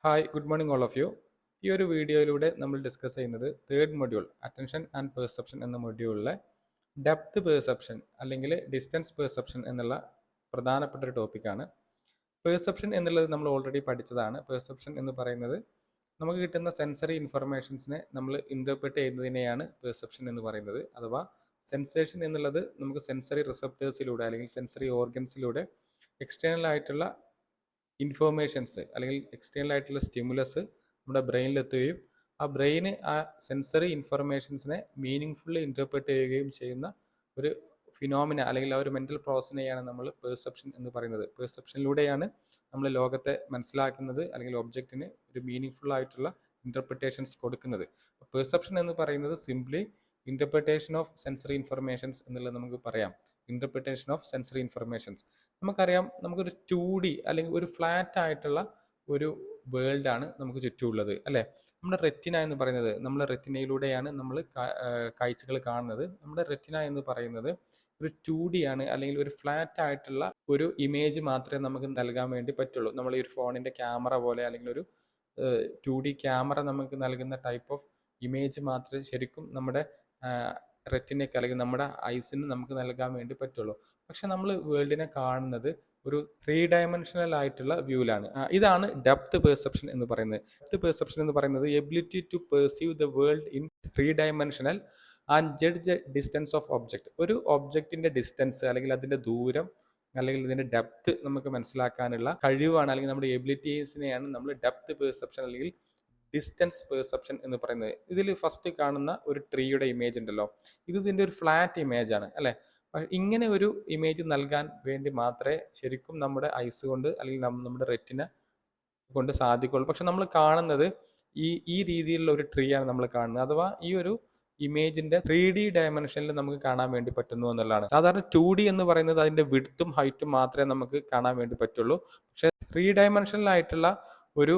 Hi good morning all of you. ഈ ഒരു വീഡിയോയിലൂടെ നമ്മൾ ഡിസ്കസ് ചെയ്യുന്നത് third module attention and perception എന്ന മൊഡ്യൂളിലെ ഡെപ്ത് പെർസെപ്ഷൻ അല്ലെങ്കിൽ ഡിസ്റ്റൻസ് പെർസെപ്ഷൻ എന്നുള്ള പ്രധാനപ്പെട്ട ഒരു ടോപ്പിക്കാണ്. പെർസെപ്ഷൻ എന്നുള്ളത് നമ്മൾ ഓൾറെഡി പഠിച്ചതാണ്. പെർസെപ്ഷൻ എന്ന് പറയുന്നത് നമുക്ക് കിട്ടുന്ന സെൻസറി ഇൻഫർമേഷൻസിനെ നമ്മൾ ഇൻ്റർപ്രറ്റ് ചെയ്യുന്നതിനെയാണ് പെർസെപ്ഷൻ എന്ന് പറയുന്നത്. അഥവാ സെൻസേഷൻ എന്നുള്ളത് നമുക്ക് സെൻസറി റിസപ്റ്റേഴ്സിലൂടെ അല്ലെങ്കിൽ സെൻസറി ഓർഗൻസിലൂടെ എക്സ്റ്റേണൽ ആയിട്ടുള്ള ഇൻഫോർമേഷൻസ് അല്ലെങ്കിൽ എക്സ്റ്റേണൽ ആയിട്ടുള്ള സ്റ്റിമുലസ് നമ്മുടെ ബ്രെയിനിലെത്തുകയും ആ ബ്രെയിന് ആ സെൻസറി ഇൻഫർമേഷൻസിനെ മീനിങ് ഫുള്ളി ഇൻ്റർപ്രറ്റ് ചെയ്യുകയും ചെയ്യുന്ന ഒരു ഫിനോമിന അല്ലെങ്കിൽ ആ ഒരു മെൻ്റൽ പ്രോസസ്സിനെയാണ് നമ്മൾ പെർസെപ്ഷൻ എന്ന് പറയുന്നത്. പെർസെപ്ഷനിലൂടെയാണ് നമ്മൾ ലോകത്തെ മനസ്സിലാക്കുന്നത് അല്ലെങ്കിൽ ഒബ്ജക്റ്റിന് ഒരു മീനിങ് ഫുൾ ആയിട്ടുള്ള ഇൻ്റർപ്രിറ്റേഷൻസ് കൊടുക്കുന്നത്. പെർസെപ്ഷൻ എന്ന് പറയുന്നത് simply interpretation of sensory informations എന്നുള്ളത് നമുക്ക് പറയാം. ഇൻ്റർപ്രിറ്റേഷൻ ഓഫ് സെൻസറി ഇൻഫർമേഷൻസ് നമുക്കറിയാം. നമുക്കൊരു 2D അല്ലെങ്കിൽ ഒരു ഫ്ലാറ്റ് ആയിട്ടുള്ള ഒരു വേൾഡാണ് നമുക്ക് ചുറ്റുമുള്ളത് അല്ലേ. നമ്മുടെ റെറ്റിന എന്ന് പറയുന്നത് നമ്മുടെ റെറ്റിനയിലൂടെയാണ് നമ്മൾ കാഴ്ചകൾ കാണുന്നത്. നമ്മുടെ റെറ്റിന എന്ന് പറയുന്നത് ഒരു 2D ആണ് അല്ലെങ്കിൽ ഒരു ഫ്ലാറ്റ് ആയിട്ടുള്ള ഒരു ഇമേജ് മാത്രമേ നമുക്ക് നൽകാൻ വേണ്ടി പറ്റുള്ളൂ. നമ്മൾ ഈ ഒരു ഫോണിൻ്റെ ക്യാമറ പോലെ അല്ലെങ്കിൽ ഒരു 2D ക്യാമറ നമുക്ക് നൽകുന്ന ടൈപ്പ് ഓഫ് ഇമേജ് മാത്രമേ ശരിക്കും നമ്മുടെ റെറ്റിനയ്ക്ക് അല്ലെങ്കിൽ നമ്മുടെ ഐസിന് നമുക്ക് നൽകാൻ വേണ്ടി പറ്റുള്ളൂ. പക്ഷെ നമ്മൾ വേൾഡിനെ കാണുന്നത് ഒരു 3 ഡയമെൻഷനൽ ആയിട്ടുള്ള വ്യൂവിലാണ്. ഇതാണ് ഡെപ്ത് പെർസെപ്ഷൻ എന്ന് പറയുന്നത്. ഡെപ്ത് പെർസെപ്ഷൻ എന്ന് പറയുന്നത് ability to perceive the world in 3 dimensional and judge distance of object. ഒരു ഒബ്ജക്റ്റിന്റെ ഡിസ്റ്റൻസ് അല്ലെങ്കിൽ അതിന്റെ ദൂരം അല്ലെങ്കിൽ ഇതിന്റെ ഡെപ്ത് നമുക്ക് മനസ്സിലാക്കാനുള്ള കഴിവാണ് അല്ലെങ്കിൽ നമ്മുടെ എബിലിറ്റീസിനെയാണ് നമ്മൾ ഡെപ്ത് പെർസെപ്ഷൻ അല്ലെങ്കിൽ ഡിസ്റ്റൻസ് പെർസെപ്ഷൻ എന്ന് പറയുന്നത്. ഇതിൽ ഫസ്റ്റ് കാണുന്ന ഒരു ട്രീയുടെ ഇമേജ് ഉണ്ടല്ലോ, ഇതിൻ്റെ ഒരു ഫ്ലാറ്റ് ഇമേജ് ആണ് അല്ലേ. ഇങ്ങനെ ഒരു ഇമേജ് നൽകാൻ വേണ്ടി മാത്രമേ ശരിക്കും നമ്മുടെ ഐസ് കൊണ്ട് അല്ലെങ്കിൽ നമ്മുടെ റെറ്റിന കൊണ്ട് സാധിക്കുള്ളൂ. പക്ഷെ നമ്മൾ കാണുന്നത് ഈ രീതിയിലുള്ള ഒരു ട്രീ ആണ് നമ്മൾ കാണുന്നത്. അഥവാ ഈ ഒരു ഇമേജിന്റെ 3D ഡയമെൻഷനിൽ നമുക്ക് കാണാൻ വേണ്ടി പറ്റുന്നു എന്നുള്ളതാണ്. സാധാരണ 2D എന്ന് പറയുന്നത് അതിന്റെ വിഡ്ത്തും ഹൈറ്റും മാത്രമേ നമുക്ക് കാണാൻ വേണ്ടി പറ്റുള്ളൂ. പക്ഷെ 3 ഡയമെൻഷനൽ ആയിട്ടുള്ള ഒരു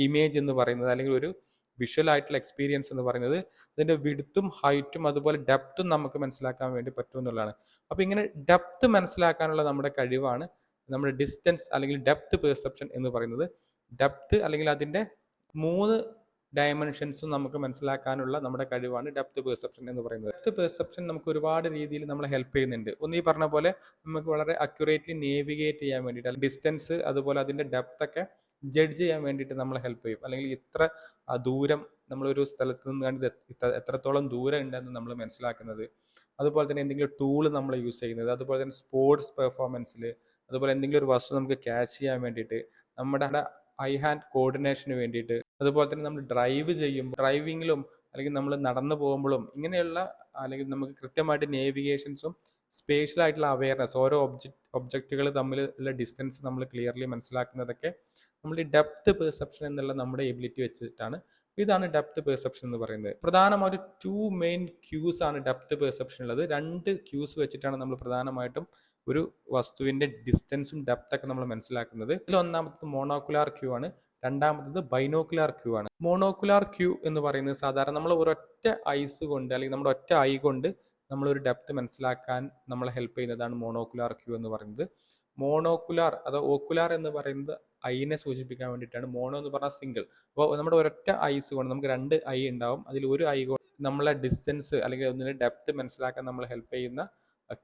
ഇമേജ് എന്ന് പറയുന്നത് അല്ലെങ്കിൽ ഒരു വിഷ്വൽ ആയിട്ടുള്ള എക്സ്പീരിയൻസ് എന്ന് പറയുന്നത് അതിൻ്റെ വിഡ്ത്തും ഹൈറ്റും അതുപോലെ ഡെപ്തും നമുക്ക് മനസ്സിലാക്കാൻ വേണ്ടി പറ്റും എന്നുള്ളതാണ്. അപ്പോൾ ഇങ്ങനെ ഡെപ്ത് മനസ്സിലാക്കാനുള്ള നമ്മുടെ കഴിവാണ് നമ്മുടെ ഡിസ്റ്റൻസ് അല്ലെങ്കിൽ ഡെപ്ത് പെർസെപ്ഷൻ എന്ന് പറയുന്നത്. ഡെപ്ത് അല്ലെങ്കിൽ അതിൻ്റെ 3 ഡയമെൻഷൻസും നമുക്ക് മനസ്സിലാക്കാനുള്ള നമ്മുടെ കഴിവാണ് ഡെപ്ത് പെർസെപ്ഷൻ എന്ന് പറയുന്നത്. ഡെപ്ത് പെർസെപ്ഷൻ നമുക്ക് ഒരുപാട് രീതിയിൽ നമ്മളെ ഹെൽപ്പ് ചെയ്യുന്നുണ്ട്. ഒന്ന് ഈ പറഞ്ഞ പോലെ നമുക്ക് വളരെ അക്യുറേറ്റ്ലി നേവിഗേറ്റ് ചെയ്യാൻ വേണ്ടിയിട്ട് ഡിസ്റ്റൻസ് അതുപോലെ അതിൻ്റെ ഡെപ്ത് ഒക്കെ ജഡ്ജ് ചെയ്യാൻ വേണ്ടിയിട്ട് നമ്മളെ ഹെൽപ്പ് ചെയ്യും. അല്ലെങ്കിൽ ഇത്ര ദൂരം നമ്മളൊരു സ്ഥലത്ത് നിന്ന് എത്രത്തോളം ദൂരം ഉണ്ടെന്ന് നമ്മൾ മനസ്സിലാക്കുന്നത്. അതുപോലെ തന്നെ എന്തെങ്കിലും ടൂൾ നമ്മൾ യൂസ് ചെയ്യുന്നത്, അതുപോലെ തന്നെ സ്പോർട്സ് പെർഫോമൻസിൽ, അതുപോലെ എന്തെങ്കിലും ഒരു വസ്തു നമുക്ക് ക്യാച്ച് ചെയ്യാൻ വേണ്ടിയിട്ട്, നമ്മുടെ ഐ ഹാൻഡ് കോർഡിനേഷന് വേണ്ടിയിട്ട്, അതുപോലെ തന്നെ നമ്മൾ ഡ്രൈവ് ചെയ്യുമ്പോൾ ഡ്രൈവിങ്ങിലും അല്ലെങ്കിൽ നമ്മൾ നടന്നു പോകുമ്പോഴും ഇങ്ങനെയുള്ള അല്ലെങ്കിൽ നമുക്ക് കൃത്യമായിട്ട് നേവിഗേഷൻസും സ്പേഷ്യൽ ആയിട്ടുള്ള അവയർനെസ് ഓരോ ഒബ്ജക്റ്റുകൾ തമ്മിലുള്ള ഡിസ്റ്റൻസ് നമ്മൾ ക്ലിയർലി മനസ്സിലാക്കുന്നതൊക്കെ നമ്മൾ ഈ ഡെപ്ത് പെർസെപ്ഷൻ എന്നുള്ള നമ്മുടെ എബിലിറ്റി വെച്ചിട്ടാണ്. ഇതാണ് ഡെപ്ത് പെർസെപ്ഷൻ എന്ന് പറയുന്നത്. പ്രധാനമായിട്ടും 2 മെയിൻ ക്യൂസ് ആണ് ഡെപ്ത് പെർസെപ്ഷൻ ഉള്ളത്. 2 ക്യൂസ് വെച്ചിട്ടാണ് നമ്മൾ പ്രധാനമായിട്ടും ഒരു വസ്തുവിന്റെ ഡിസ്റ്റൻസും ഡെപ്ത് ഒക്കെ നമ്മൾ മനസ്സിലാക്കുന്നത്. ഇതിൽ ഒന്നാമത്തത് മോണോക്കുലാർ ക്യൂ ആണ്, രണ്ടാമത്തത് ബൈനോക്കുലാർ ക്യൂ ആണ്. മോണോക്കുലാർ ക്യൂ എന്ന് പറയുന്നത് സാധാരണ നമ്മൾ ഒരൊറ്റ ഐസ് കൊണ്ട് അല്ലെങ്കിൽ നമ്മുടെ ഒറ്റ ഐ കൊണ്ട് നമ്മളൊരു ഡെപ്ത് മനസ്സിലാക്കാൻ നമ്മളെ ഹെൽപ്പ് ചെയ്യുന്നതാണ് മോണോക്കുലാർ ക്യൂ എന്ന് പറയുന്നത്. മോണോക്കുലാർ അതോ ഓക്കുലാർ എന്ന് പറയുന്നത് ഐനെ സൂചിപ്പിക്കാൻ വേണ്ടിയിട്ടാണ്. മോണോ എന്ന് പറഞ്ഞാൽ സിംഗിൾ. അപ്പോൾ നമ്മുടെ ഒരൊറ്റ ഐസ് കൊണ്ട് നമുക്ക് 2 ഐ ഉണ്ടാവും. അതിൽ ഒരു ഐ കൊണ്ട് നമ്മളെ ഡിസ്റ്റൻസ് അല്ലെങ്കിൽ ഒന്നിൻ്റെ ഡെപ്ത് മനസ്സിലാക്കാൻ നമ്മൾ ഹെൽപ്പ് ചെയ്യുന്ന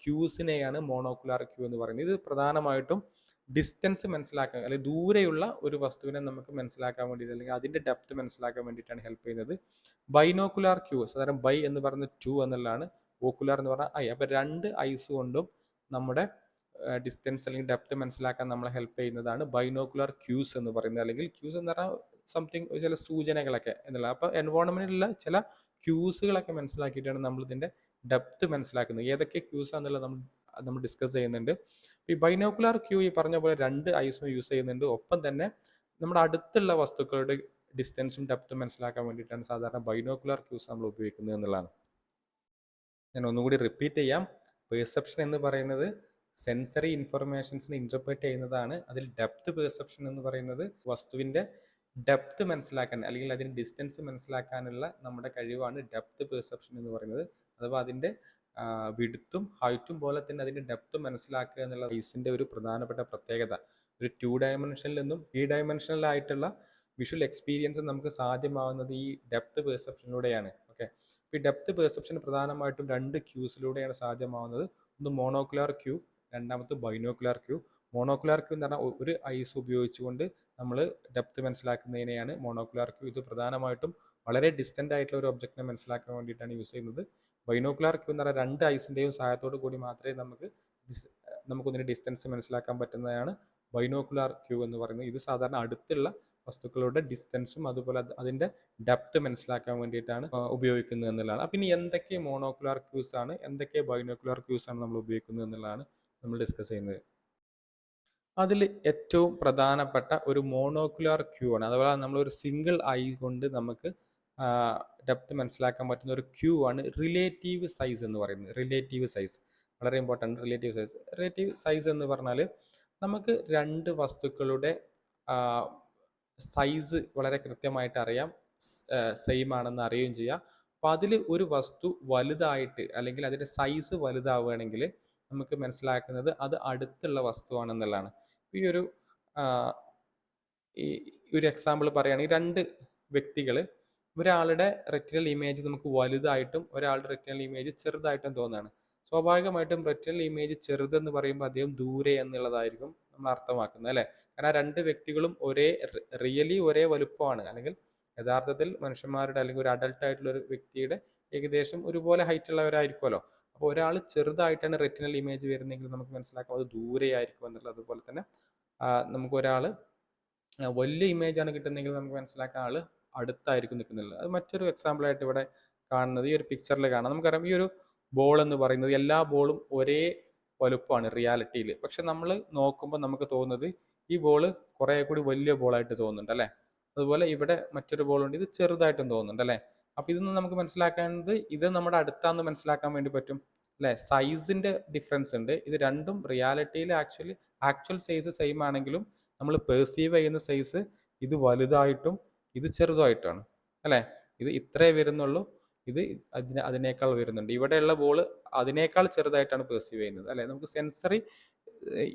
ക്യൂസിനെയാണ് മോണോക്കുലാർ ക്യൂ എന്ന് പറയുന്നത്. ഇത് പ്രധാനമായിട്ടും ഡിസ്റ്റൻസ് മനസ്സിലാക്കാൻ അല്ലെങ്കിൽ ദൂരെയുള്ള ഒരു വസ്തുവിനെ നമുക്ക് മനസ്സിലാക്കാൻ വേണ്ടിയിട്ട് അല്ലെങ്കിൽ അതിൻ്റെ ഡെപ്ത് മനസ്സിലാക്കാൻ വേണ്ടിയിട്ടാണ് ഹെൽപ്പ് ചെയ്യുന്നത്. ബൈനോക്കുലാർ ക്യൂ സാധാരണ ബൈ എന്ന് പറയുന്നത് 2 എന്നുള്ളതാണ്, ഓക്കുലാർ എന്ന് പറഞ്ഞാൽ ഐ. അപ്പോൾ 2 ഐസ് കൊണ്ടും നമ്മുടെ ഡിസ്റ്റൻസ് അല്ലെങ്കിൽ ഡെപ്ത് മനസ്സിലാക്കാൻ നമ്മളെ ഹെൽപ്പ് ചെയ്യുന്നതാണ് ബൈനോക്കുലർ ക്യൂസ് എന്ന് പറയുന്നത്. അല്ലെങ്കിൽ ക്യൂസ് എന്ന് പറഞ്ഞാൽ സംതിങ് ചില സൂചനകളൊക്കെ എന്നുള്ള. അപ്പോൾ എൻവോൺമെന്റിലുള്ള ചില ക്യൂസുകളൊക്കെ മനസ്സിലാക്കിയിട്ടാണ് നമ്മൾ ഇതിന്റെ ഡെപ്ത് മനസ്സിലാക്കുന്നത്. ഏതൊക്കെ ക്യൂസ് ആണെന്നുള്ളത് നമ്മൾ ഡിസ്കസ് ചെയ്യുന്നുണ്ട്. ഈ ബൈനോക്കുലർ ക്യൂ ഈ പറഞ്ഞ പോലെ 2 ഐസും യൂസ് ചെയ്യുന്നുണ്ട്. ഒപ്പം തന്നെ നമ്മുടെ അടുത്തുള്ള വസ്തുക്കളുടെ ഡിസ്റ്റൻസും ഡെപ്തും മനസ്സിലാക്കാൻ വേണ്ടിയിട്ടാണ് സാധാരണ ബൈനോക്കുലർ ക്യൂസ് നമ്മൾ ഉപയോഗിക്കുന്നത് എന്നുള്ളതാണ്. ഞാൻ ഒന്നുകൂടി റിപ്പീറ്റ് ചെയ്യാം. പെർസെപ്ഷൻ എന്ന് പറയുന്നത് സെൻസറി ഇൻഫർമേഷൻസിനെ ഇൻ്റർപ്രറ്റ് ചെയ്യുന്നതാണ്. അതിൽ ഡെപ്ത് പെർസെപ്ഷൻ എന്ന് പറയുന്നത് വസ്തുവിൻ്റെ ഡെപ്ത് മനസ്സിലാക്കാൻ അല്ലെങ്കിൽ അതിൻ്റെ ഡിസ്റ്റൻസ് മനസ്സിലാക്കാനുള്ള നമ്മുടെ കഴിവാണ് ഡെപ്ത് പെർസെപ്ഷൻ എന്ന് പറയുന്നത്. അഥവാ അതിൻ്റെ വിഡ്ത്തും ഹൈറ്റും പോലെ തന്നെ അതിൻ്റെ ഡെപ്തും മനസ്സിലാക്കുക എന്നുള്ള ഐസിൻ്റെ ഒരു പ്രധാനപ്പെട്ട പ്രത്യേകത. ഒരു 2 ഡയമെൻഷനിൽ നിന്നും 3 ഡയമെൻഷനിലായിട്ടുള്ള വിഷ്വൽ എക്സ്പീരിയൻസ് നമുക്ക് സാധ്യമാവുന്നത് ഈ ഡെപ്ത് പെർസെപ്ഷനിലൂടെയാണ്. ഓക്കെ, ഈ ഡെപ്ത് പെർസെപ്ഷൻ പ്രധാനമായിട്ടും 2 ക്യൂസിലൂടെയാണ് സാധ്യമാവുന്നത്. ഒന്ന് മോണോക്കുലാർ ക്യൂ, രണ്ടാമത് ബൈനോക്കുലാർ ക്യൂ. മോണോക്കുലാർ ക്യൂ എന്ന് പറഞ്ഞാൽ ഒരു ഐസ് ഉപയോഗിച്ചുകൊണ്ട് നമ്മൾ ഡെപ്ത് മനസ്സിലാക്കുന്നതിനെയാണ് മോണോക്കുലാർ ക്യൂ. ഇത് പ്രധാനമായിട്ടും വളരെ ഡിസ്റ്റൻ്റ് ആയിട്ടുള്ള ഒരു ഒബ്ജക്റ്റിനെ മനസ്സിലാക്കാൻ വേണ്ടിയിട്ടാണ് യൂസ് ചെയ്യുന്നത്. ബൈനോക്കുലാർ ക്യൂ എന്ന് പറഞ്ഞാൽ 2 ഐസിൻ്റെയും സഹായത്തോടു കൂടി മാത്രമേ നമുക്കൊന്നിൻ്റെ ഡിസ്റ്റൻസ് മനസ്സിലാക്കാൻ പറ്റുന്നതാണ് ബൈനോക്കുലാർ ക്യൂ എന്ന് പറയുന്നത്. ഇത് സാധാരണ അടുത്തുള്ള വസ്തുക്കളുടെ ഡിസ്റ്റൻസും അതുപോലെ അതിൻ്റെ ഡെപ്ത് മനസ്സിലാക്കാൻ വേണ്ടിയിട്ടാണ് ഉപയോഗിക്കുന്നത് എന്നുള്ളതാണ്. അപ്പം ഇനി എന്തൊക്കെ മോണോക്കുലാർ ക്യൂസ് ആണ്, എന്തൊക്കെ ബൈനോക്കുലാർ ക്യൂസ് ആണ് നമ്മൾ ഉപയോഗിക്കുന്നത് എന്നുള്ളതാണ് നമ്മൾ ഡിസ്കസ് ചെയ്യുന്നത്. അതിൽ ഏറ്റവും പ്രധാനപ്പെട്ട ഒരു മോണോക്കുലാർ ക്യൂ ആണ്. അഥവാ നമ്മളൊരു സിംഗിൾ ഐ കൊണ്ട് നമുക്ക് ഡെപ്ത് മനസ്സിലാക്കാൻ പറ്റുന്ന ഒരു ക്യൂ ആണ് റിലേറ്റീവ് സൈസ് എന്ന് പറയുന്നത്. റിലേറ്റീവ് സൈസ് വളരെ ഇമ്പോർട്ടൻ്റ്. റിലേറ്റീവ് സൈസ് എന്ന് പറഞ്ഞാൽ നമുക്ക് 2 വസ്തുക്കളുടെ സൈസ് വളരെ കൃത്യമായിട്ട് അറിയാം, സെയിം ആണെന്ന് അറിയുകയും ചെയ്യാം. അപ്പോൾ അതിൽ ഒരു വസ്തു വലുതായിട്ട് അല്ലെങ്കിൽ അതിൻ്റെ സൈസ് വലുതാവുകയാണെങ്കിൽ നമുക്ക് മനസ്സിലാക്കുന്നത് അത് അടുത്തുള്ള വസ്തുവാണെന്നുള്ളതാണ്. ഈ ഒരു എക്സാമ്പിൾ പറയുകയാണെങ്കിൽ 2 വ്യക്തികൾ, ഒരാളുടെ റെറ്റിനൽ ഇമേജ് നമുക്ക് വലുതായിട്ടും ഒരാളുടെ റെറ്റിനൽ ഇമേജ് ചെറുതായിട്ടും തോന്നുകയാണ്. സ്വാഭാവികമായിട്ടും റെറ്റിനൽ ഇമേജ് ചെറുതെന്ന് പറയുമ്പോൾ അദ്ദേഹം ദൂരെ എന്നുള്ളതായിരിക്കും നമ്മൾ അർത്ഥമാക്കുന്നത്, അല്ലേ? കാരണം 2 വ്യക്തികളും റിയലി ഒരേ വലുപ്പമാണ്, അല്ലെങ്കിൽ യഥാർത്ഥത്തിൽ മനുഷ്യന്മാരുടെ അല്ലെങ്കിൽ ഒരു അഡൽട്ട് ആയിട്ടുള്ള ഒരു വ്യക്തിയുടെ ഏകദേശം ഒരുപോലെ ഹൈറ്റ് ഉള്ളവരായിരിക്കുമല്ലോ. അപ്പോൾ ഒരാൾ ചെറുതായിട്ടാണ് റെറ്റിനൽ ഇമേജ് വരുന്നതെങ്കിൽ നമുക്ക് മനസ്സിലാക്കാം അത് ദൂരെ ആയിരിക്കും എന്നുള്ളത്. അതുപോലെ തന്നെ നമുക്കൊരാൾ വലിയ ഇമേജാണ് കിട്ടുന്നതെങ്കിൽ നമുക്ക് മനസ്സിലാക്കാൻ ആൾ അടുത്തായിരിക്കും നിൽക്കുന്നില്ല. അത് മറ്റൊരു എക്സാമ്പിളായിട്ട് ഇവിടെ കാണുന്നത് ഈ ഒരു പിക്ചറിൽ കാണാം. നമുക്കറിയാം ഈ ഒരു ബോൾ എന്ന് പറയുന്നത് എല്ലാ ബോളും ഒരേ വലുപ്പമാണ് റിയാലിറ്റിയിൽ. പക്ഷെ നമ്മൾ നോക്കുമ്പോൾ നമുക്ക് തോന്നുന്നത് ഈ ബോൾ കുറേ കൂടി വലിയ ബോളായിട്ട് തോന്നുന്നുണ്ട്, അല്ലേ? അതുപോലെ ഇവിടെ മറ്റൊരു ബോളുണ്ട്, ഇത് ചെറുതായിട്ടും തോന്നുന്നുണ്ട്, അല്ലേ? അപ്പോൾ ഇതൊന്ന് നമുക്ക് മനസ്സിലാക്കേണ്ടത് ഇത് നമ്മുടെ അടുത്താന്ന് മനസ്സിലാക്കാൻ വേണ്ടി പറ്റും, അല്ലേ? സൈസിൻ്റെ ഡിഫറൻസ് ഉണ്ട്. ഇത് രണ്ടും റിയാലിറ്റിയിൽ ആക്ച്വൽ സൈസ് സെയിം ആണെങ്കിലും നമ്മൾ പെർസീവ് ചെയ്യുന്ന സൈസ് ഇത് വലുതായിട്ടും ഇത് ചെറുതായിട്ടാണ്, അല്ലേ? ഇത് ഇത്രേ വരുന്നുള്ളൂ, ഇത് അതിനേക്കാൾ വരുന്നുണ്ട്. ഇവിടെയുള്ള ബോൾ അതിനേക്കാൾ ചെറുതായിട്ടാണ് പെർസീവ് ചെയ്യുന്നത്, അല്ലേ? നമുക്ക് സെൻസറി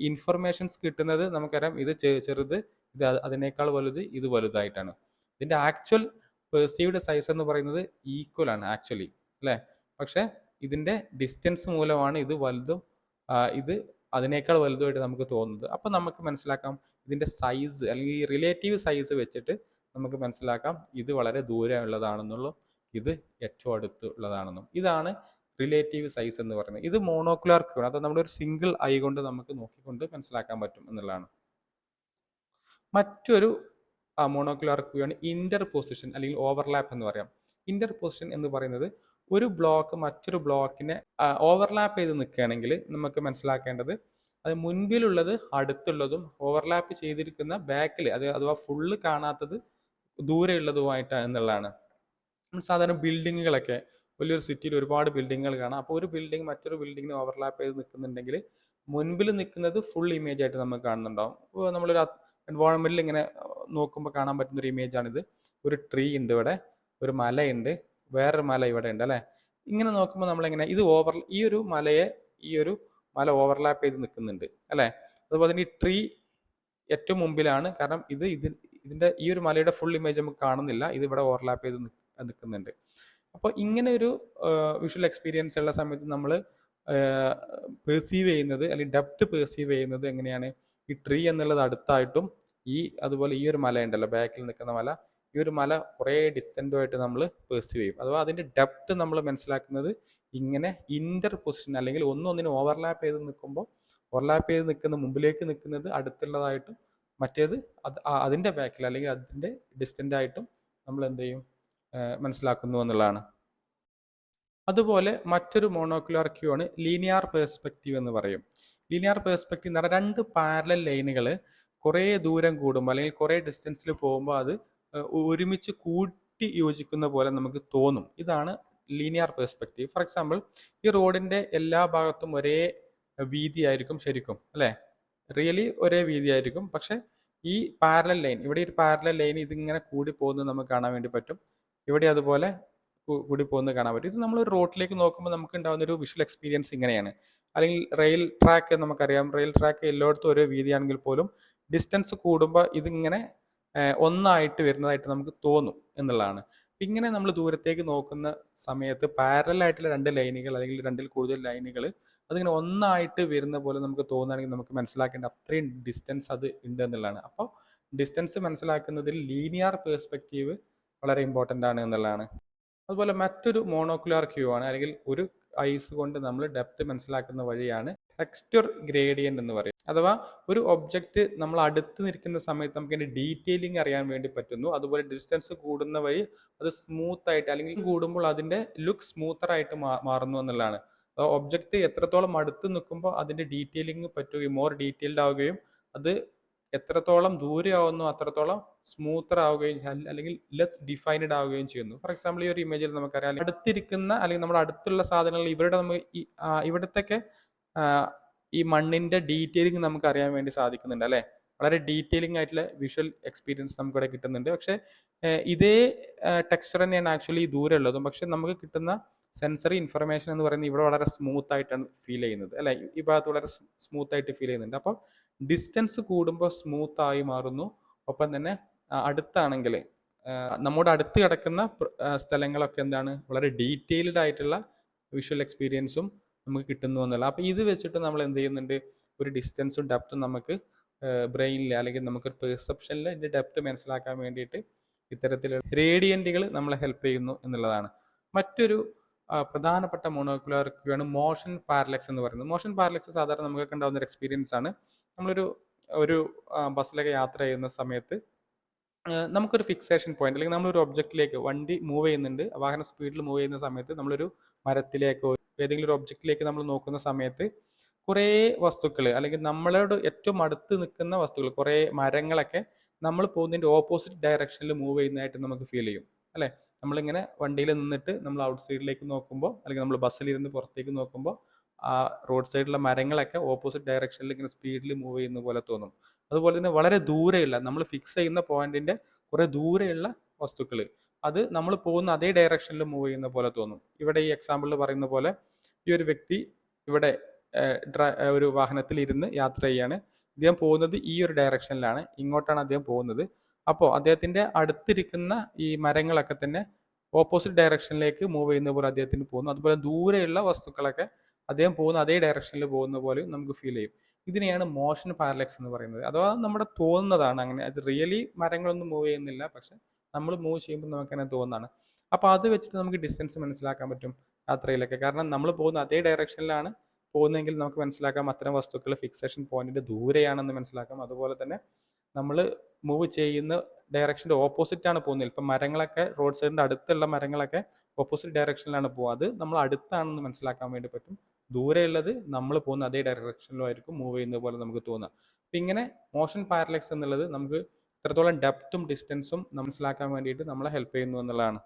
ഇൻഫർമേഷൻസ് കിട്ടുന്നത് നമുക്കറിയാം ഇത് ചെറുത്, ഇത് അതിനേക്കാൾ വലുത്, ഇത് വലുതായിട്ടാണ്. ഇതിൻ്റെ ആക്ച്വൽ പെർസീവ്ഡ് സൈസ് എന്ന് പറയുന്നത് ഈക്വൽ ആണ് ആക്ച്വലി, അല്ലേ? പക്ഷേ ഇതിൻ്റെ ഡിസ്റ്റൻസ് മൂലമാണ് ഇത് വലുതും ഇത് അതിനേക്കാൾ വലുതുമായിട്ട് നമുക്ക് തോന്നുന്നത്. അപ്പം നമുക്ക് മനസ്സിലാക്കാം ഇതിൻ്റെ സൈസ് അല്ലെങ്കിൽ ഈ റിലേറ്റീവ് സൈസ് വെച്ചിട്ട് നമുക്ക് മനസ്സിലാക്കാം ഇത് വളരെ ദൂരെ ഉള്ളതാണെന്നുള്ളൂ, ഇത് ഏറ്റവും അടുത്ത് ഉള്ളതാണെന്നും. ഇതാണ് റിലേറ്റീവ് സൈസ് എന്ന് പറയുന്നത്. ഇത് മോണോക്കുലാർ ക്യൂ ആണ്. അത് നമ്മളൊരു സിംഗിൾ ഐ കൊണ്ട് നമുക്ക് നോക്കിക്കൊണ്ട് മനസ്സിലാക്കാൻ പറ്റും എന്നുള്ളതാണ്. മറ്റൊരു മോണോക്കുലാർ ക്യൂ ആണ് ഇന്റർ പൊസിഷൻ അല്ലെങ്കിൽ ഓവർലാപ്പ് എന്ന് പറയാം. ഇന്റർ പൊസിഷൻ എന്ന് പറയുന്നത് ഒരു ബ്ലോക്ക് മറ്റൊരു ബ്ലോക്കിനെ ഓവർലാപ്പ് ചെയ്ത് നിൽക്കുകയാണെങ്കിൽ നമുക്ക് മനസ്സിലാക്കേണ്ടത് അത് മുൻപിലുള്ളത് അടുത്തുള്ളതും ഓവർലാപ്പ് ചെയ്തിരിക്കുന്ന ബാക്കിൽ അഥവാ ഫുള്ള് കാണാത്തത് ദൂരെയുള്ളതുമായിട്ടാണ് എന്നുള്ളതാണ്. സാധാരണ ബിൽഡിങ്ങുകളൊക്കെ വലിയൊരു സിറ്റിയിൽ ഒരുപാട് ബിൽഡിങ്ങുകൾ കാണാം. അപ്പോൾ ഒരു ബിൽഡിംഗ് മറ്റൊരു ബിൽഡിങ്ങിന് ഓവർലാപ്പ് ചെയ്ത് നിൽക്കുന്നുണ്ടെങ്കിൽ മുൻപിൽ നിൽക്കുന്നത് ഫുൾ ഇമേജ് ആയിട്ട് നമുക്ക് കാണുന്നുണ്ടാവും. ഇപ്പോൾ നമ്മളൊരു എൻവയോൺമെൻറ്റിൽ ഇങ്ങനെ നോക്കുമ്പോൾ കാണാൻ പറ്റുന്നൊരു ഇമേജാണിത്. ഒരു ട്രീ ഉണ്ട് ഇവിടെ, ഒരു മലയുണ്ട്, വേറൊരു മല ഇവിടെ ഉണ്ട്, അല്ലേ? ഇങ്ങനെ നോക്കുമ്പോൾ നമ്മളെങ്ങനെ ഈ ഒരു മല ഓവർലാപ്പ് ചെയ്ത് നിൽക്കുന്നുണ്ട്, അല്ലേ? അതുപോലെ തന്നെ ഈ ട്രീ ഏറ്റവും മുമ്പിലാണ്, കാരണം ഇതിൻ്റെ ഈ ഒരു മലയുടെ ഫുൾ ഇമേജ് നമുക്ക് കാണുന്നില്ല, ഇത് ഇവിടെ ഓവർലാപ്പ് ചെയ്ത് നിൽക്കുന്നുണ്ട്. അപ്പോൾ ഇങ്ങനെ ഒരു വിഷ്വൽ എക്സ്പീരിയൻസ് ഉള്ള സമയത്ത് നമ്മൾ പെർസീവ് ചെയ്യുന്നത് അല്ലെങ്കിൽ ഡെപ്ത് പെർസീവ് ചെയ്യുന്നത് എങ്ങനെയാണ്? ഈ ട്രീ എന്നുള്ളത് അടുത്തായിട്ടും അതുപോലെ ഈ ഒരു മല ഉണ്ടല്ലോ, ബാക്കിൽ നിൽക്കുന്ന മല, ഈ ഒരു മല കുറേ ഡിസ്റ്റൻറ്റുമായിട്ട് നമ്മൾ പെർസീവ് ചെയ്യും. അഥവാ അതിൻ്റെ ഡെപ്ത് നമ്മൾ മനസ്സിലാക്കുന്നത് ഇങ്ങനെ ഇന്റർ പൊസിഷൻ അല്ലെങ്കിൽ ഒന്നൊന്നിന് ഓവർലാപ്പ് ചെയ്ത് നിൽക്കുമ്പോൾ ഓവർലാപ്പ് ചെയ്ത് മുമ്പിലേക്ക് നിൽക്കുന്നത് അടുത്തുള്ളതായിട്ടും മറ്റേത് അതിൻ്റെ ബാക്കിൽ അല്ലെങ്കിൽ അതിൻ്റെ ഡിസ്റ്റൻ്റ് ആയിട്ടും നമ്മൾ എന്ത് ചെയ്യും മനസ്സിലാക്കുന്നു എന്നുള്ളതാണ്. അതുപോലെ മറ്റൊരു മോണോക്കുലാർ ക്യൂ ആണ് ലീനിയർ പേഴ്സ്പെക്റ്റീവ് എന്ന് പറയും. ലീനിയർ പേഴ്സ്പെക്റ്റീവ് എന്ന് പറഞ്ഞാൽ 2 പാരലൽ ലൈനുകൾ കുറേ ദൂരം കൂടുമ്പോൾ അല്ലെങ്കിൽ കുറേ ഡിസ്റ്റൻസിൽ പോകുമ്പോൾ അത് ഒരുമിച്ച് കൂട്ടി യോജിക്കുന്ന പോലെ നമുക്ക് തോന്നും. ഇതാണ് ലീനിയർ പേഴ്സ്പെക്റ്റീവ്. ഫോർ എക്സാമ്പിൾ, ഈ റോഡിൻ്റെ എല്ലാ ഭാഗത്തും ഒരേ വീതിയായിരിക്കും ശരിക്കും, അല്ലേ? റിയലി ഒരേ വീതിയായിരിക്കും. പക്ഷെ ഈ പാരലൽ ലൈൻ, ഇവിടെ ഒരു പാരലൽ ലൈൻ ഇതിങ്ങനെ കൂടി പോകുന്നത് നമുക്ക് കാണാൻ വേണ്ടി പറ്റും. ഇവിടെ അതുപോലെ കൂടി പോകുന്നത് കാണാൻ പറ്റും. ഇത് നമ്മൾ ഒരു റോഡിലേക്ക് നോക്കുമ്പോൾ നമുക്ക് ഉണ്ടാകുന്ന ഒരു വിഷ്വൽ എക്സ്പീരിയൻസ് ഇങ്ങനെയാണ്. അല്ലെങ്കിൽ റെയിൽ ട്രാക്ക് നമുക്കറിയാം, റെയിൽ ട്രാക്ക് എല്ലായിടത്തും ഒരേ വീതിയാണെങ്കിൽ പോലും ഡിസ്റ്റൻസ് കൂടുമ്പോൾ ഇതിങ്ങനെ ഒന്നായിട്ട് വരുന്നതായിട്ട് നമുക്ക് തോന്നും എന്നുള്ളതാണ്. ഇങ്ങനെ നമ്മൾ ദൂരത്തേക്ക് നോക്കുന്ന സമയത്ത് പാരലൽ ആയിട്ടുള്ള രണ്ട് ലൈനുകൾ അല്ലെങ്കിൽ രണ്ടിൽ കൂടുതൽ ലൈനുകൾ അതിങ്ങനെ ഒന്നായിട്ട് വരുന്ന പോലെ നമുക്ക് തോന്നുകയാണെങ്കിൽ നമുക്ക് മനസ്സിലാക്കേണ്ട അത്രയും ഡിസ്റ്റൻസ് അത് ഉണ്ട് എന്നുള്ളതാണ്. അപ്പോൾ ഡിസ്റ്റൻസ് മനസ്സിലാക്കുന്നതിൽ ലീനിയർ പേഴ്സ്പെക്റ്റീവ് വളരെ ഇമ്പോർട്ടൻ്റ് ആണ് എന്നുള്ളതാണ്. അതുപോലെ മറ്റൊരു മോണോക്കുലാർ ക്യൂ ആണ്, അല്ലെങ്കിൽ ഒരു ഐസ് കൊണ്ട് നമ്മൾ ഡെപ്ത് മനസ്സിലാക്കുന്ന വഴിയാണ് ടെക്സ്ചർ ഗ്രേഡിയന്റ് എന്ന് പറയും. അഥവാ ഒരു ഒബ്ജക്റ്റ് നമ്മൾ അടുത്ത് നിൽക്കുന്ന സമയത്ത് നമുക്ക് അതിന്റെ ഡീറ്റെയിലിംഗ് അറിയാൻ വേണ്ടി പറ്റുന്നു. അതുപോലെ ഡിസ്റ്റൻസ് കൂടുന്ന വഴി അത് സ്മൂത്ത് ആയിട്ട് അല്ലെങ്കിൽ കൂടുമ്പോൾ അതിന്റെ ലുക്ക് സ്മൂത്തർ ആയിട്ട് മാറുന്നു എന്നുള്ളതാണ്. ഒബ്ജക്റ്റ് എത്രത്തോളം അടുത്ത് നിൽക്കുമ്പോൾ അതിന്റെ ഡീറ്റെയിലിംഗ് പറ്റുകയും മോർ ഡീറ്റെയിൽഡ് ആവുകയും അത് എത്രത്തോളം ദൂരെ ആവുന്നു അത്രത്തോളം സ്മൂത്തർ ആവുകയും അല്ലെങ്കിൽ ലെസ് ഡിഫൈൻഡ് ആവുകയും ചെയ്യുന്നു. ഫോർ എക്സാമ്പിൾ, ഈ ഒരു ഇമേജിൽ നമുക്കറിയാം അടുത്തിരിക്കുന്ന അല്ലെങ്കിൽ നമ്മുടെ അടുത്തുള്ള സാധനങ്ങൾ ഇവരുടെ നമുക്ക് ഇവിടത്തൊക്കെ ഈ മണ്ണിന്റെ ഡീറ്റെയിലിംഗ് നമുക്ക് അറിയാൻ വേണ്ടി സാധിക്കുന്നുണ്ട് അല്ലേ. വളരെ ഡീറ്റെയിലിംഗ് ആയിട്ടുള്ള വിഷ്വൽ എക്സ്പീരിയൻസ് നമുക്കിവിടെ കിട്ടുന്നുണ്ട്. പക്ഷേ ഇതേ ടെക്സ്ചർ തന്നെയാണ് ആക്ച്വലി ദൂരെ ഉള്ളതും. പക്ഷെ നമുക്ക് കിട്ടുന്ന സെൻസറി ഇൻഫർമേഷൻ എന്ന് പറയുന്നത് ഇവിടെ വളരെ സ്മൂത്ത് ആയിട്ടാണ് ഫീൽ ചെയ്യുന്നത് അല്ലെ. ഈ ഭാഗത്ത് വളരെ സ്മൂത്ത് ആയിട്ട് ഫീൽ ചെയ്യുന്നുണ്ട്. അപ്പോൾ ഡിസ്റ്റൻസ് കൂടുമ്പോൾ സ്മൂത്ത് ആയി മാറുന്നു. ഒപ്പം തന്നെ അടുത്താണെങ്കിൽ നമ്മുടെ അടുത്ത് കിടക്കുന്ന സ്ഥലങ്ങളൊക്കെ എന്താണ് വളരെ ഡീറ്റെയിൽഡ് ആയിട്ടുള്ള വിഷ്വൽ എക്സ്പീരിയൻസും നമുക്ക് കിട്ടുന്നു എന്നല്ല. അപ്പോൾ ഇത് വെച്ചിട്ട് നമ്മൾ എന്ത് ചെയ്യുന്നുണ്ട്, ഒരു ഡിസ്റ്റൻസും ഡെപ്തും നമുക്ക് ബ്രെയിനിൽ അല്ലെങ്കിൽ നമുക്ക് പെർസെപ്ഷനിൽ ഇതിൻ്റെ ഡെപ്ത് മനസ്സിലാക്കാൻ വേണ്ടിയിട്ട് ഇത്തരത്തിലുള്ള റേഡിയൻറ്റുകൾ നമ്മളെ ഹെൽപ്പ് ചെയ്യുന്നു എന്നുള്ളതാണ്. മറ്റൊരു പ്രധാനപ്പെട്ട മോണോക്കുലാർ ക്യൂ ആണ് മോഷൻ പാരലക്സ് എന്ന് പറയുന്നത്. മോഷൻ പാരലക്സ് സാധാരണ നമുക്കൊക്കെ ഉണ്ടാകുന്ന ഒരു എക്സ്പീരിയൻസ് ആണ്. നമ്മളൊരു ബസ്സിലൊക്കെ യാത്ര ചെയ്യുന്ന സമയത്ത് നമുക്കൊരു ഫിക്സേഷൻ പോയിന്റ് അല്ലെങ്കിൽ നമ്മളൊരു ഒബ്ജക്റ്റിലേക്ക് വണ്ടി മൂവ് ചെയ്യുന്നുണ്ട്, വാഹനം സ്പീഡിൽ മൂവ് ചെയ്യുന്ന സമയത്ത് നമ്മളൊരു മരത്തിലേക്കോ ഏതെങ്കിലും ഒരു ഒബ്ജക്റ്റിലേക്ക് നമ്മൾ നോക്കുന്ന സമയത്ത് കുറേ വസ്തുക്കൾ അല്ലെങ്കിൽ നമ്മളോട് ഏറ്റവും അടുത്ത് നിൽക്കുന്ന വസ്തുക്കൾ കുറേ മരങ്ങളൊക്കെ നമ്മൾ പോകുന്നതിൻ്റെ ഓപ്പോസിറ്റ് ഡയറക്ഷനിൽ മൂവ് ചെയ്യുന്നതായിട്ട് നമുക്ക് ഫീൽ ചെയ്യും അല്ലേ. നമ്മളിങ്ങനെ വണ്ടിയിൽ നിന്നിട്ട് നമ്മൾ ഔട്ട് സൈഡിലേക്ക് നോക്കുമ്പോൾ അല്ലെങ്കിൽ നമ്മൾ ബസ്സിലിരുന്ന് പുറത്തേക്ക് നോക്കുമ്പോൾ ആ റോഡ് സൈഡിലുള്ള മരങ്ങളൊക്കെ ഓപ്പോസിറ്റ് ഡയറക്ഷനിൽ ഇങ്ങനെ സ്പീഡിൽ മൂവ് ചെയ്യുന്ന പോലെ തോന്നും. അതുപോലെ തന്നെ വളരെ ദൂരെയുള്ള നമ്മൾ ഫിക്സ് ചെയ്യുന്ന പോയിന്റിന്റെ കുറെ ദൂരെയുള്ള വസ്തുക്കൾ അത് നമ്മൾ പോകുന്ന അതേ ഡയറക്ഷനിൽ മൂവ് ചെയ്യുന്ന പോലെ തോന്നും. ഇവിടെ ഈ എക്സാമ്പിളിൽ പറയുന്ന പോലെ ഈ ഒരു വ്യക്തി ഇവിടെ ഒരു വാഹനത്തിൽ ഇരുന്ന് യാത്ര ചെയ്യാണ്. അദ്ദേഹം പോകുന്നത് ഈ ഒരു ഡയറക്ഷനിലാണ്, ഇങ്ങോട്ടാണ് അദ്ദേഹം പോകുന്നത്. അപ്പോൾ അദ്ദേഹത്തിന്റെ അടുത്തിരിക്കുന്ന ഈ മരങ്ങളൊക്കെ തന്നെ ഓപ്പോസിറ്റ് ഡയറക്ഷനിലേക്ക് മൂവ് ചെയ്യുന്ന പോലെ അദ്ദേഹത്തിന് പോകുന്നു. അതുപോലെ ദൂരെയുള്ള വസ്തുക്കളൊക്കെ അദ്ദേഹം പോകുന്ന അതേ ഡയറക്ഷനിൽ പോകുന്ന പോലെ നമുക്ക് ഫീൽ ചെയ്യും. ഇതിനെയാണ് മോഷൻ പാരലക്സ് എന്ന് പറയുന്നത്. അഥവാ നമ്മുടെ തോന്നുന്നതാണ് അങ്ങനെ, അത് റിയലി മരങ്ങളൊന്നും മൂവ് ചെയ്യുന്നില്ല, പക്ഷെ നമ്മൾ മൂവ് ചെയ്യുമ്പോൾ നമുക്ക് അങ്ങനെ തോന്നുന്നതാണ്. അപ്പോൾ അത് വെച്ചിട്ട് നമുക്ക് ഡിസ്റ്റൻസ് മനസ്സിലാക്കാൻ പറ്റും യാത്രയിലൊക്കെ. കാരണം നമ്മൾ പോകുന്ന അതേ ഡയറക്ഷനിലാണ് പോകുന്നതെങ്കിൽ നമുക്ക് മനസ്സിലാക്കാം അത്തരം വസ്തുക്കൾ ഫിക്സേഷൻ പോയിന്റിന്റെ ദൂരെയാണെന്ന് മനസ്സിലാക്കാം. അതുപോലെ തന്നെ നമ്മൾ മൂവ് ചെയ്യുന്ന ഡയറക്ഷൻ്റെ ഓപ്പോസിറ്റ് ആണ് പോകുന്നത്. ഇപ്പം മരങ്ങളൊക്കെ റോഡ് സൈഡിൻ്റെ അടുത്തുള്ള മരങ്ങളൊക്കെ ഓപ്പോസിറ്റ് ഡയറക്ഷനിലാണ് പോകുക, അത് നമ്മൾ അടുത്താണെന്ന് മനസ്സിലാക്കാൻ വേണ്ടി പറ്റും. ദൂരെയുള്ളത് നമ്മൾ പോകുന്ന അതേ ഡയറക്ഷനിലായിരിക്കും മൂവ് ചെയ്യുന്നത് പോലെ നമുക്ക് തോന്നുക. അപ്പം ഇങ്ങനെ മോഷൻ പാരലക്സ് എന്നുള്ളത് നമുക്ക് എത്രത്തോളം ഡെപ്തും ഡിസ്റ്റൻസും മനസ്സിലാക്കാൻ വേണ്ടിയിട്ട് നമ്മളെ ഹെൽപ്പ് ചെയ്യുന്നു എന്നുള്ളതാണ്.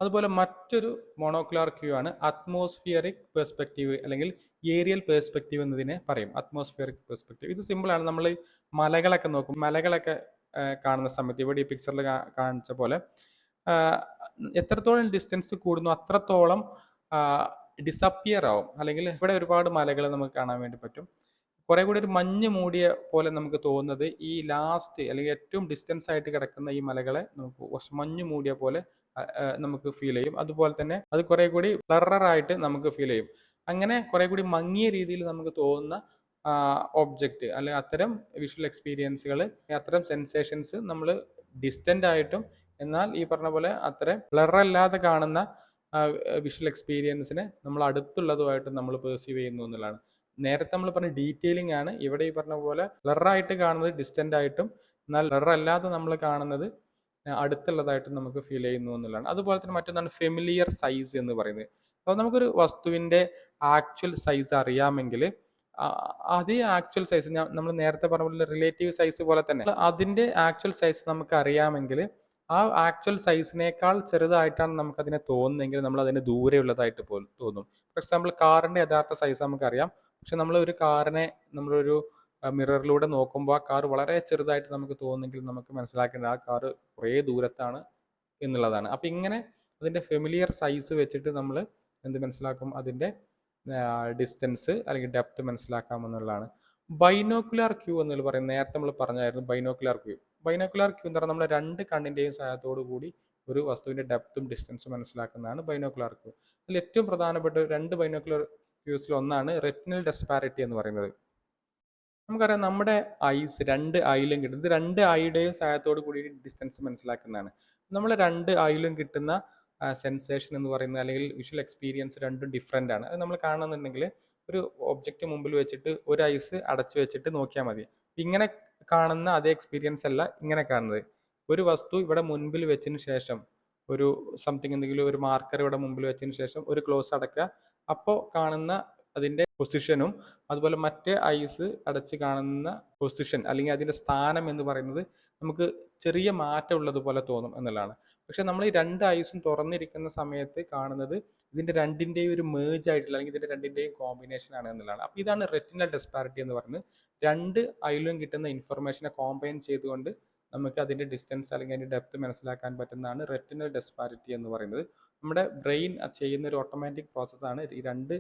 അതുപോലെ മറ്റൊരു മോണോക്കുലാർ ക്യൂ ആണ് അറ്റ്മോസ്ഫിയറിക് പെർസ്പെക്റ്റീവ് അല്ലെങ്കിൽ ഏരിയൽ പെർസ്പെക്റ്റീവ് എന്നതിനെ പറയും. അറ്റ്മോസ്ഫിയറിക് പെർസ്പെക്റ്റീവ് ഇത് സിമ്പിളാണ്. നമ്മൾ മലകളൊക്കെ നോക്കും, മലകളൊക്കെ കാണുന്ന സമയത്ത് ഇവിടെ ഈ പിക്ചറിൽ കാണിച്ച പോലെ എത്രത്തോളം ഡിസ്റ്റൻസ് കൂടുന്നു അത്രത്തോളം ഡിസപ്പിയർ ആവും. അല്ലെങ്കിൽ ഇവിടെ ഒരുപാട് മലകൾ നമുക്ക് കാണാൻ വേണ്ടി പറ്റും. കുറെ കൂടി ഒരു മഞ്ഞ് മൂടിയ പോലെ നമുക്ക് തോന്നുന്നത് ഈ ലാസ്റ്റ് അല്ലെങ്കിൽ ഏറ്റവും ഡിസ്റ്റൻസ് ആയിട്ട് കിടക്കുന്ന ഈ മലകളെ നമുക്ക് മഞ്ഞ് മൂടിയ പോലെ നമുക്ക് ഫീൽ ചെയ്യും. അതുപോലെ തന്നെ അത് കുറെ കൂടി ബ്ലററായിട്ട് നമുക്ക് ഫീൽ ചെയ്യും. അങ്ങനെ കുറെ കൂടി മങ്ങിയ രീതിയിൽ നമുക്ക് തോന്നുന്ന ഒബ്ജക്റ്റ് അല്ലെങ്കിൽ അത്തരം വിഷ്വൽ എക്സ്പീരിയൻസുകൾ, അത്തരം സെൻസേഷൻസ് നമ്മൾ ഡിസ്റ്റൻ്റ് ആയിട്ടും എന്നാൽ ഈ പറഞ്ഞ പോലെ അത്ര ബ്ലറല്ലാതെ കാണുന്ന വിഷ്വൽ എക്സ്പീരിയൻസിനെ നമ്മൾ അടുത്തുള്ളതുമായിട്ട് നമ്മൾ പെർസീവ് ചെയ്യുന്നു എന്നുള്ളതാണ്. നേരത്തെ നമ്മൾ പറഞ്ഞ ഡീറ്റെയിലിംഗ് ആണ്, ഇവിടെ ഈ പറഞ്ഞ പോലെ ബ്ലറായിട്ട് കാണുന്നത് ഡിസ്റ്റൻ്റ് ആയിട്ടും എന്നാൽ ബ്ലറല്ലാതെ നമ്മൾ കാണുന്നത് അടുത്തുള്ളതായിട്ട് നമുക്ക് ഫീൽ ചെയ്യുന്നു എന്നുള്ളതാണ്. അതുപോലെ തന്നെ മറ്റൊന്നാണ് ഫെമിലിയർ സൈസ് എന്ന് പറയുന്നത്. അപ്പോൾ നമുക്കൊരു വസ്തുവിൻ്റെ ആക്ച്വൽ സൈസ് അറിയാമെങ്കിൽ അതേ ആക്ച്വൽ സൈസ് നമ്മൾ നേരത്തെ പറഞ്ഞ പോലെ റിലേറ്റീവ് സൈസ് പോലെ തന്നെ അതിൻ്റെ ആക്ച്വൽ സൈസ് നമുക്ക് അറിയാമെങ്കിൽ ആ ആക്ച്വൽ സൈസിനേക്കാൾ ചെറുതായിട്ടാണ് നമുക്ക് അതിനെ തോന്നുന്നതെങ്കിൽ നമ്മൾ അതിന് ദൂരെയുള്ളതായിട്ട് തോന്നും. ഫോർ എക്സാമ്പിൾ, കാറിൻ്റെ യഥാർത്ഥ സൈസ് നമുക്കറിയാം, പക്ഷെ നമ്മൾ ഒരു കാറിനെ നമ്മളൊരു മിററിലൂടെ നോക്കുമ്പോൾ ആ കാർ വളരെ ചെറുതായിട്ട് നമുക്ക് തോന്നുന്നെങ്കിൽ നമുക്ക് മനസ്സിലാക്കേണ്ടത് ആ കാർ കുറേ ദൂരത്താണ് എന്നുള്ളതാണ്. അപ്പം ഇങ്ങനെ അതിൻ്റെ ഫെമിലിയർ സൈസ് വെച്ചിട്ട് നമ്മൾ എന്ത് മനസ്സിലാക്കും, അതിൻ്റെ ഡിസ്റ്റൻസ് അല്ലെങ്കിൽ ഡെപ്ത് മനസ്സിലാക്കാമെന്നുള്ളതാണ്. ബൈനോക്കുലാർ ക്യൂ എന്ന് പറയുന്നത് നേരത്തെ നമ്മൾ പറഞ്ഞായിരുന്നു ബൈനോക്കുലാർ ക്യൂ. ബൈനോക്കുലാർ ക്യൂ എന്ന് പറഞ്ഞാൽ നമ്മുടെ രണ്ട് കണ്ണിൻ്റെയും സഹായത്തോടു കൂടി ഒരു വസ്തുവിൻ്റെ ഡെപ്തും ഡിസ്റ്റൻസും മനസ്സിലാക്കുന്നതാണ് ബൈനോക്കുലാർ ക്യൂ. അതിൽ ഏറ്റവും പ്രധാനപ്പെട്ട രണ്ട് ബൈനോക്കുലർ ക്യൂസിൽ ഒന്നാണ് റെറ്റിനൽ ഡെസ്പാരിറ്റി എന്ന് പറയുന്നത്. നമുക്കറിയാം നമ്മുടെ ഐസ് രണ്ട് ഐയിലും കിട്ടും. ഇത് രണ്ട് ഐയുടെയും സഹായത്തോടു കൂടി ഡിസ്റ്റൻസ് മനസ്സിലാക്കുന്നതാണ്. നമ്മൾ രണ്ട് ഐയിലും കിട്ടുന്ന സെൻസേഷൻ എന്ന് പറയുന്നത് അല്ലെങ്കിൽ വിഷ്വൽ എക്സ്പീരിയൻസ് രണ്ടും ഡിഫറെൻ്റ് ആണ്. അത് നമ്മൾ കാണുന്നുണ്ടെങ്കിൽ ഒരു ഒബ്ജക്റ്റ് മുമ്പിൽ വെച്ചിട്ട് ഒരു ഐസ് അടച്ചു വെച്ചിട്ട് നോക്കിയാൽ മതി. ഇങ്ങനെ കാണുന്ന അതേ എക്സ്പീരിയൻസ് അല്ല ഇങ്ങനെ കാണുന്നത്. ഒരു വസ്തു ഇവിടെ മുൻപിൽ വെച്ചതിന് ശേഷം ഒരു സംതിങ് എന്തെങ്കിലും ഒരു മാർക്കർ ഇവിടെ മുമ്പിൽ വെച്ചതിന് ശേഷം ഒരു ക്ലോസ് അടക്കുക, അപ്പോൾ കാണുന്ന അതിൻ്റെ പൊസിഷനും അതുപോലെ മറ്റേ ഐസ് അടച്ച് കാണുന്ന പൊസിഷൻ അല്ലെങ്കിൽ അതിൻ്റെ സ്ഥാനം എന്ന് പറയുന്നത് നമുക്ക് ചെറിയ മാറ്റം ഉള്ളതുപോലെ തോന്നും എന്നുള്ളതാണ്. പക്ഷെ നമ്മൾ ഈ രണ്ട് ഐസും തുറന്നിരിക്കുന്ന സമയത്ത് കാണുന്നത് ഇതിൻ്റെ രണ്ടിൻ്റെയും ഒരു മേജ് ആയിട്ടുള്ള അല്ലെങ്കിൽ ഇതിൻ്റെ രണ്ടിൻ്റെയും കോമ്പിനേഷൻ ആണ് എന്നുള്ളതാണ്. അപ്പോൾ ഇതാണ് റെറ്റിനൽ ഡെസ്പാരിറ്റി എന്ന് പറയുന്നത്. രണ്ട് ഐയിലും കിട്ടുന്ന ഇൻഫർമേഷനെ കോമ്പൈൻ ചെയ്തുകൊണ്ട് നമുക്ക് അതിൻ്റെ ഡിസ്റ്റൻസ് അല്ലെങ്കിൽ അതിൻ്റെ ഡെപ്ത് മനസ്സിലാക്കാൻ പറ്റുന്നതാണ് റെറ്റിനൽ ഡെസ്പാരിറ്റി എന്ന് പറയുന്നത്. നമ്മുടെ ബ്രെയിൻ ചെയ്യുന്ന ഒരു ഓട്ടോമാറ്റിക് പ്രോസസ്സാണ്. ഈ രണ്ട്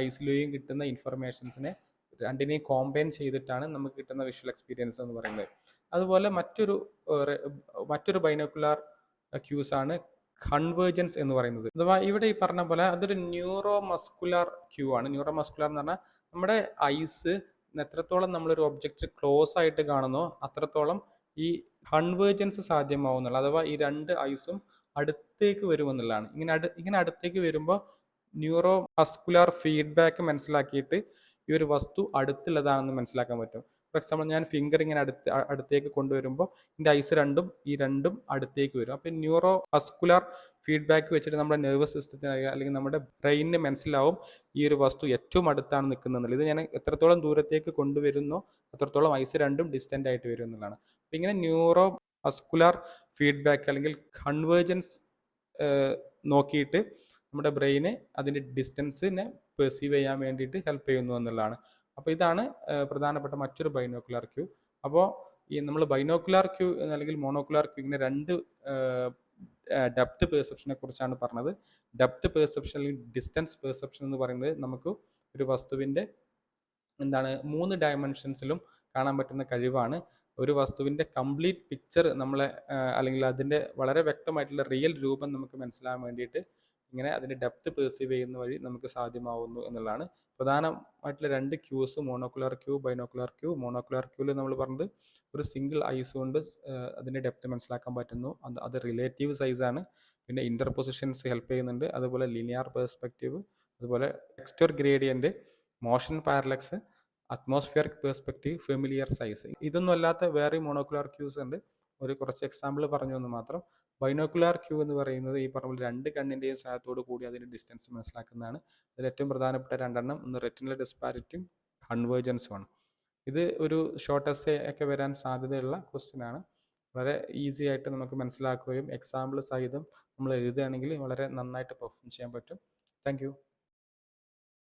ഐസിലെയും കിട്ടുന്ന ഇൻഫർമേഷൻസിനെ രണ്ടിനെയും കോമ്പൈൻ ചെയ്തിട്ടാണ് നമുക്ക് കിട്ടുന്ന വിഷ്വൽ എക്സ്പീരിയൻസ് എന്ന് പറയുന്നത്. അതുപോലെ മറ്റൊരു ബൈനോക്കുലാർ ക്യൂസ് ആണ് കൺവേർജൻസ് എന്ന് പറയുന്നത്. അഥവാ ഇവിടെ ഈ പറഞ്ഞ പോലെ അതൊരു ന്യൂറോ മസ്കുലാർ ക്യൂ ആണ്. ന്യൂറോ മസ്കുലാർ എന്ന് പറഞ്ഞാൽ നമ്മുടെ ഐസ് എത്രത്തോളം നമ്മളൊരു ഒബ്ജക്റ്റ് ക്ലോസ് ആയിട്ട് കാണുന്നോ അത്രത്തോളം ഈ കൺവേർജൻസ് സാധ്യമാവുന്നുള്ളൂ. അഥവാ ഈ രണ്ട് ഐസും അടുത്തേക്ക് വരുമെന്നുള്ളതാണ്. ഇങ്ങനെ അടുത്തേക്ക് വരുമ്പോൾ ന്യൂറോ മസ്കുലാർ ഫീഡ്ബാക്ക് മനസ്സിലാക്കിയിട്ട് ഈ ഒരു വസ്തു അടുത്തുള്ളതാണെന്ന് മനസ്സിലാക്കാൻ പറ്റും. ഫോർ എക്സാമ്പിൾ ഞാൻ ഫിംഗർ ഇങ്ങനെ അടുത്തേക്ക് കൊണ്ടുവരുമ്പോൾ എൻ്റെ ഐസ് രണ്ടും അടുത്തേക്ക് വരും. അപ്പോൾ ന്യൂറോ മസ്കുലാർ ഫീഡ്ബാക്ക് വെച്ചിട്ട് നമ്മുടെ നെർവസ് സിസ്റ്റത്തിന് അല്ലെങ്കിൽ നമ്മുടെ ബ്രെയിനിന് മനസ്സിലാവും ഈ ഒരു വസ്തു ഏറ്റവും അടുത്താണ് നിൽക്കുന്നത്. ഇത് ഞാൻ എത്രത്തോളം ദൂരത്തേക്ക് കൊണ്ടുവരുന്നോ അത്രത്തോളം ഐസ് രണ്ടും ഡിസ്റ്റൻ്റ് ആയിട്ട് വരും എന്നുള്ളതാണ്. അപ്പോൾ ഇങ്ങനെ ന്യൂറോ മസ്കുലാർ ഫീഡ്ബാക്ക് അല്ലെങ്കിൽ കൺവേർജൻസ് നോക്കിയിട്ട് നമ്മുടെ ബ്രെയിന് അതിൻ്റെ ഡിസ്റ്റൻസിനെ പെർസീവ് ചെയ്യാൻ വേണ്ടിയിട്ട് ഹെൽപ്പ് ചെയ്യുന്നു എന്നുള്ളതാണ്. അപ്പോൾ ഇതാണ് പ്രധാനപ്പെട്ട മറ്റൊരു ബൈനോക്കുലാർ ക്യൂ. അപ്പോൾ ഈ നമ്മൾ ബൈനോക്കുലാർ ക്യൂ അല്ലെങ്കിൽ മോണോക്കുലാർ ക്യൂ ഇങ്ങനെ രണ്ട് ഡെപ്ത് പെർസെപ്ഷനെ കുറിച്ചാണ് പറഞ്ഞത്. ഡെപ്ത് പെർസെപ്ഷൻ അല്ലെങ്കിൽ ഡിസ്റ്റൻസ് പെർസെപ്ഷൻ എന്ന് പറയുന്നത് നമുക്ക് ഒരു വസ്തുവിൻ്റെ 3 ഡയമെൻഷൻസിലും കാണാൻ പറ്റുന്ന കഴിവാണ്. ഒരു വസ്തുവിൻ്റെ കംപ്ലീറ്റ് പിക്ചർ നമ്മളെ അല്ലെങ്കിൽ അതിൻ്റെ വളരെ വ്യക്തമായിട്ടുള്ള റിയൽ രൂപം നമുക്ക് മനസ്സിലാകാൻ വേണ്ടിയിട്ട് ഇങ്ങനെ അതിൻ്റെ ഡെപ്ത് പെർസീവ് ചെയ്യുന്ന വഴി നമുക്ക് സാധ്യമാവുന്നു എന്നുള്ളതാണ്. പ്രധാനമായിട്ടുള്ള രണ്ട് ക്യൂസ് മോണോക്കുലാർ ക്യൂ, ബൈനോക്കുലാർ ക്യൂ. മോണോക്കുലാർ ക്യൂവിൽ നമ്മൾ പറഞ്ഞത് ഒരു സിംഗിൾ ഐസ് കൊണ്ട് അതിൻ്റെ ഡെപ്ത് മനസ്സിലാക്കാൻ പറ്റുന്നു. അത് റിലേറ്റീവ് സൈസാണ്. പിന്നെ ഇന്റർപൊസിഷൻസ് ഹെൽപ്പ് ചെയ്യുന്നുണ്ട്. അതുപോലെ ലിനിയർ പെർസ്പെക്റ്റീവ്, അതുപോലെ texture gradient, motion parallax, atmospheric perspective, familiar size. ഇതൊന്നും അല്ലാത്ത വേറെ മോണോക്കുലാർ ക്യൂസ് ഉണ്ട്. കുറച്ച് എക്സാമ്പിൾ പറഞ്ഞു എന്ന് മാത്രം. ബൈനോക്കുലാർ ക്യൂ എന്ന് പറയുന്നത് ഈ പറഞ്ഞ രണ്ട് കണ്ണിൻ്റെയും സഹായത്തോടു കൂടി അതിൻ്റെ ഡിസ്റ്റൻസ് മനസ്സിലാക്കുന്നതാണ്. അതിൽ ഏറ്റവും പ്രധാനപ്പെട്ട രണ്ടെണ്ണം ഒന്ന് റെറ്റിനൽ ഡെസ്പാരിറ്റിയും കൺവേർജൻസുമാണ്. ഇത് ഒരു ഷോർട്ട് എസ്സേ ഒക്കെ വരാൻ സാധ്യതയുള്ള ക്വസ്റ്റ്യൻ ആണ്. വളരെ ഈസി ആയിട്ട് നമുക്ക് മനസ്സിലാക്കുകയും എക്സാമ്പിൾ സഹിതം നമ്മൾ എഴുതുകയാണെങ്കിൽ വളരെ നന്നായിട്ട് പെർഫോം ചെയ്യാൻ പറ്റും. താങ്ക്